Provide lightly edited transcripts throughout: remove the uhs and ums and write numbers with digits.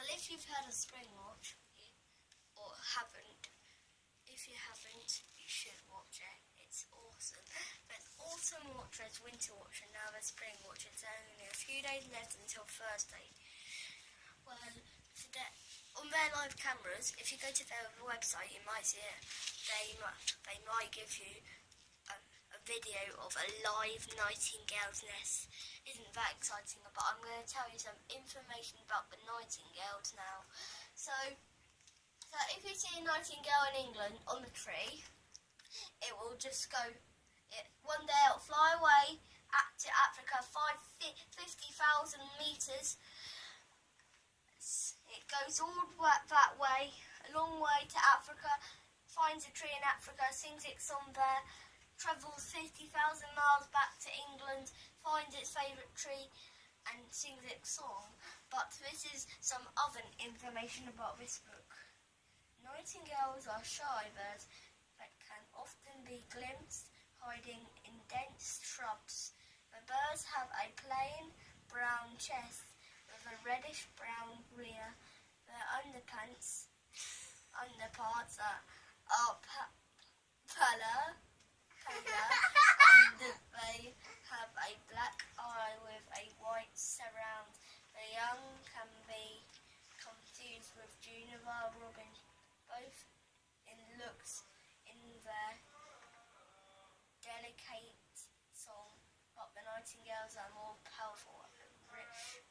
Well, if you've heard of Spring Watch, or haven't, if you haven't, you should watch it. It's awesome. There's Autumn Watch, there's Winter Watch, and now there's Spring Watch. It's only a few days left until Thursday. Well, on their live cameras, if you go to their website, you might see it. They might give you a video of a live nightingale's nest. Isn't that exciting? But I'm going to tell you some information about the nightingales now. So if you see a nightingale in England on the tree, it will just go. One day it'll fly away to Africa, 50,000 meters. It goes all that way, a long way to Africa, finds a tree in Africa, sings its song there, travels 50,000 miles back to England, finds its favourite tree and sings its song. But this is some other information about this book. Nightingales are shy birds that can often be glimpsed hiding in dense shrubs. The birds have a plain brown chest with a reddish-brown rear. Their underparts are paler, and they have a black eye with a white surround. The young can be confused with juniper robins, both in looks in their delicate song, but the nightingales are more powerful and rich,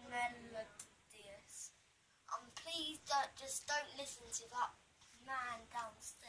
melodious. Please don't listen to that man downstairs.